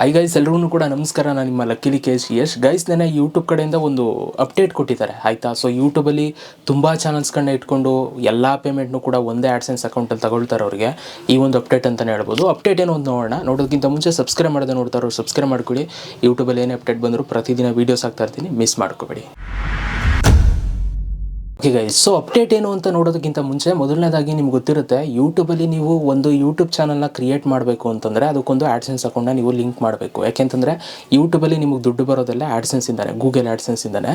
Hi guys, ಎಲ್ಲರೂ ಕೂಡ ನಮಸ್ಕಾರ. ನಾನು ನಿಮ್ಮ ಲಕ್ಕಿಲಿ ಯಶ್. ಗೈಸ್, ನೆನೆ ಯೂಟ್ಯೂಬ್ ಕಡೆಯಿಂದ ಒಂದು ಅಪ್ಡೇಟ್ ಕೊಟ್ಟಿದ್ದಾರೆ ಆಯಿತಾ. ಸೊ ಯೂಟ್ಯೂಬಲ್ಲಿ ತುಂಬ ಚಾನಲ್ಸ್ಗಳನ್ನ ಇಟ್ಕೊಂಡು ಎಲ್ಲ ಪೇಮೆಂಟ್ನು ಕೂಡ ಒಂದೇ ಆ್ಯಡ್ಸೆನ್ಸ್ ಅಕೌಂಟಲ್ಲಿ ತಗೊಳ್ತಾರೆ. ಅವರಿಗೆ ಈ ಒಂದು ಅಪ್ಡೇಟ್ ಅಂತಲೇ ಹೇಳ್ಬೋದು. ಅಪ್ಡೇಟ್ ಏನು ಅಂತ ನೋಡೋಣ. ನೋಡೋದಕ್ಕಿಂತ ಮುಂಚೆ ಸಬ್ಸ್ಕ್ರೈಬ್ ಮಾಡೋದು ನೋಡ್ತಾರೋ ಸಬ್ಸ್ಕ್ರೈಬ್ ಮಾಡ್ಕೊಳ್ಳಿ. ಯೂಟ್ಯೂಬಲ್ಲಿ ಏನೇ ಅಪ್ಡೇಟ್ ಬಂದರೂ ಪ್ರತಿದಿನ ವೀಡಿಯೋಸ್ ಹಾಕ್ತಾ ಇರ್ತೀನಿ, ಮಿಸ್ ಮಾಡ್ಕೋಬೇಡಿ. ಓಕೆ ಗೈಸ್, ಸೊ ಅಪ್ಡೇಟ್ ಏನು ಅಂತ ನೋಡೋದಕ್ಕಿಂತ ಮುಂಚೆ ಮೊದಲನೇದಾಗಿ ನಿಮ್ಗೆ ಗೊತ್ತಿರುತ್ತೆ, ಯೂಟ್ಯೂಬಲ್ಲಿ ನೀವು ಒಂದು ಯೂಟ್ಯೂಬ್ ಚಾನಲ್ನ ಕ್ರಿಯೇಟ್ ಮಾಡಬೇಕು ಅಂತಂದರೆ ಅದಕ್ಕೊಂದು ಆ್ಯಡ್ಸೆನ್ಸ್ ಅಕೌಂಟ್ನ ನೀವು ಲಿಂಕ್ ಮಾಡಬೇಕು. ಯಾಕೆಂತಂದರೆ ಯೂಟ್ಯೂಬಲ್ಲಿ ನಿಮಗೆ ದುಡ್ಡು ಬರೋದೆಲ್ಲ ಆ್ಯಡ್ಸೆನ್ಸಿಂದಾನೆ, ಗೂಗಲ್ ಆ್ಯಡ್ಸೆನ್ಸಿಂದಾನೆ.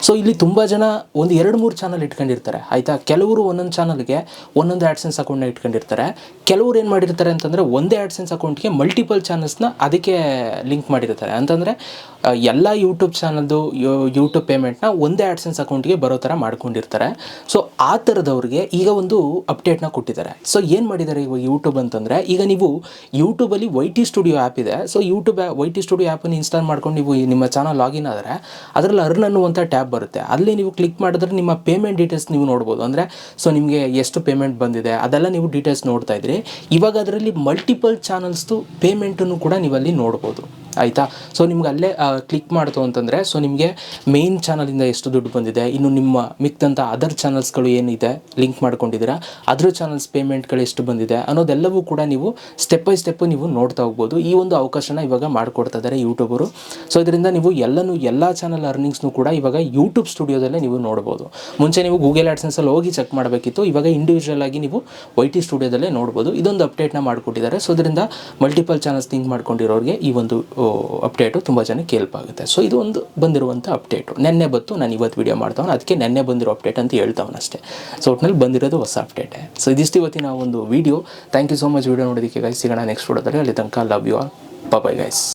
ಸೊ ಇಲ್ಲಿ ತುಂಬ ಜನ ಒಂದು 2-3 ಚಾನಲ್ ಇಟ್ಕೊಂಡಿರ್ತಾರೆ ಆಯಿತಾ. ಕೆಲವರು ಒಂದೊಂದು ಚಾನಲ್ಗೆ ಒಂದೊಂದು ಆ್ಯಡ್ಸೆನ್ಸ್ ಅಕೌಂಟ್ನ ಇಟ್ಕೊಂಡಿರ್ತಾರೆ. ಕೆಲವರು ಏನು ಮಾಡಿರ್ತಾರೆ ಅಂತಂದರೆ ಒಂದೇ ಆ್ಯಡ್ಸೆನ್ಸ್ ಅಕೌಂಟ್ಗೆ ಮಲ್ಟಿಪಲ್ ಚಾನಲ್ಸ್ನ ಅದಕ್ಕೆ ಲಿಂಕ್ ಮಾಡಿರ್ತಾರೆ. ಅಂತಂದರೆ ಎಲ್ಲ ಯೂಟ್ಯೂಬ್ ಚಾನಲ್ದು ಯೂಟ್ಯೂಬ್ ಪೇಮೆಂಟ್ನ ಒಂದೇ ಆ್ಯಡ್ಸೆನ್ಸ್ ಅಕೌಂಟ್ಗೆ ಬರೋ ಥರ ಮಾಡ್ಕೊಂಡಿರ್ತಾರೆ. ಸೊ ಆ ಥರದವ್ರಿಗೆ ಈಗ ಒಂದು ಅಪ್ಡೇಟ್ನ ಕೊಟ್ಟಿದ್ದಾರೆ. ಸೊ ಏನು ಮಾಡಿದ್ದಾರೆ ಇವಾಗ ಯೂಟ್ಯೂಬ್ ಅಂತಂದರೆ, ಈಗ ನೀವು ಯೂಟ್ಯೂಬಲ್ಲಿ YT ಸ್ಟುಡಿಯೋ ಆ್ಯಪ್ ಇದೆ. ಸೊ ಯೂಟ್ಯೂಬ್ YT ಸ್ಟುಡಿಯೋ ಆ್ಯಪನ್ನು ಇನ್ಸ್ಟಾಲ್ ಮಾಡ್ಕೊಂಡು ನೀವು ನಿಮ್ಮ ಚಾನಲ್ ಲಾಗಿನ್ ಆದರೆ ಅದರಲ್ಲಿ ಅರ್ನ್ ಅನ್ನುವಂಥ ಟ್ಯಾಬ್ ಬರುತ್ತೆ. ಅಲ್ಲಿ ನೀವು ಕ್ಲಿಕ್ ಮಾಡಿದ್ರೆ ನಿಮ್ಮ ಪೇಮೆಂಟ್ ಡೀಟೇಲ್ಸ್ ನೀವು ನೋಡ್ಬೋದು. ಅಂದರೆ ಸೊ ನಿಮಗೆ ಎಷ್ಟು ಪೇಮೆಂಟ್ ಬಂದಿದೆ ಅದೆಲ್ಲ ನೀವು ಡೀಟೇಲ್ಸ್ ನೋಡ್ತಾ ಇದ್ರಿ. ಇವಾಗ ಅದರಲ್ಲಿ ಮಲ್ಟಿಪಲ್ ಚಾನಲ್ಸ್ದು ಪೇಮೆಂಟನ್ನು ಕೂಡ ನೀವಲ್ಲಿ ನೋಡ್ಬೋದು ಆಯಿತಾ. ಸೊ ನಿಮ್ಗೆ ಅಲ್ಲೇ ಕ್ಲಿಕ್ ಮಾಡ್ತು ಅಂತಂದರೆ ಸೊ ನಿಮಗೆ ಮೇನ್ ಚಾನಲಿಂದ ಎಷ್ಟು ದುಡ್ಡು ಬಂದಿದೆ, ಇನ್ನು ನಿಮ್ಮ ಮಿಕ್ಕಿದಂಥ ಅದರ್ ಚಾನಲ್ಸ್ಗಳು ಏನಿದೆ ಲಿಂಕ್ ಮಾಡ್ಕೊಂಡಿದ್ದೀರಾ ಅದ್ರ ಚಾನಲ್ಸ್ ಪೇಮೆಂಟ್ಗಳು ಎಷ್ಟು ಬಂದಿದೆ ಅನ್ನೋದೆಲ್ಲವೂ ಕೂಡ ನೀವು ಸ್ಟೆಪ್ ಬೈ ಸ್ಟೆಪ್ಪು ನೀವು ನೋಡ್ತಾ ಹೋಗ್ಬೋದು. ಈ ಒಂದು ಅವಕಾಶನ ಇವಾಗ ಮಾಡಿಕೊಡ್ತಾ ಇದ್ದಾರೆ ಯೂಟ್ಯೂಬರು. ಸೊ ಇದರಿಂದ ನೀವು ಎಲ್ಲ ಚಾನಲ್ ಅರ್ನಿಂಗ್ಸ್ನು ಕೂಡ ಇವಾಗ ಯೂಟ್ಯೂಬ್ ಸ್ಟುಡಿಯೋದಲ್ಲೇ ನೀವು ನೋಡ್ಬೋದು. ಮುಂಚೆ ನೀವು ಗೂಗಲ್ ಆ್ಯಡ್ಸೆನ್ಸಲ್ಲಿ ಹೋಗಿ ಚೆಕ್ ಮಾಡಬೇಕಿತ್ತು, ಇವಾಗ ಇಂಡಿವಿಜುವಲ್ ಆಗಿ ನೀವು YT ಸ್ಟುಡಿಯೋದಲ್ಲೇ ನೋಡ್ಬೋದು. ಇದೊಂದು ಅಪ್ಡೇಟ್ನ ಮಾಡಿಕೊಟ್ಟಿದ್ದಾರೆ. ಸೊ ಇದರಿಂದ ಮಲ್ಟಿಪಲ್ ಚಾನಲ್ಸ್ ಲಿಂಕ್ ಮಾಡ್ಕೊಂಡಿರೋರಿಗೆ ಈ ಒಂದು ಅಪ್ಡೇಟು ತುಂಬ ಜನಕ್ಕೆ ಹೆಲ್ಪ್ ಆಗುತ್ತೆ. ಸೊ ಇದು ಒಂದು ಬಂದಿರುವಂಥ ಅಪ್ಡೇಟು. ನೆನ್ನೆ ಬಂತು, ನಾನು ಇವತ್ತು ವೀಡಿಯೋ ಮಾಡ್ತಾವೆ, ಅದಕ್ಕೆ ನೆನ್ನೆ ಬಂದಿರೋ ಅಪ್ಡೇಟ್ ಅಂತ ಹೇಳ್ತಾವನಷ್ಟೇ. ಸೊ ಒಟ್ಟಿನಲ್ಲಿ ಬಂದಿರೋದು ಹೊಸ ಅಪ್ಡೇಟೇ. ಸೊ ಇದಿಷ್ಟು ಇವತ್ತಿನ ಒಂದು video. Thank you so much video ನೋಡೋದಕ್ಕೆ ಗೈಸ್. ಸಿಗೋಣ ನೆಕ್ಸ್ಟ್ ವೀಡಿಯೋದಲ್ಲಿ. ಅಲ್ಲಿ ತನಕ love you all. Bye guys.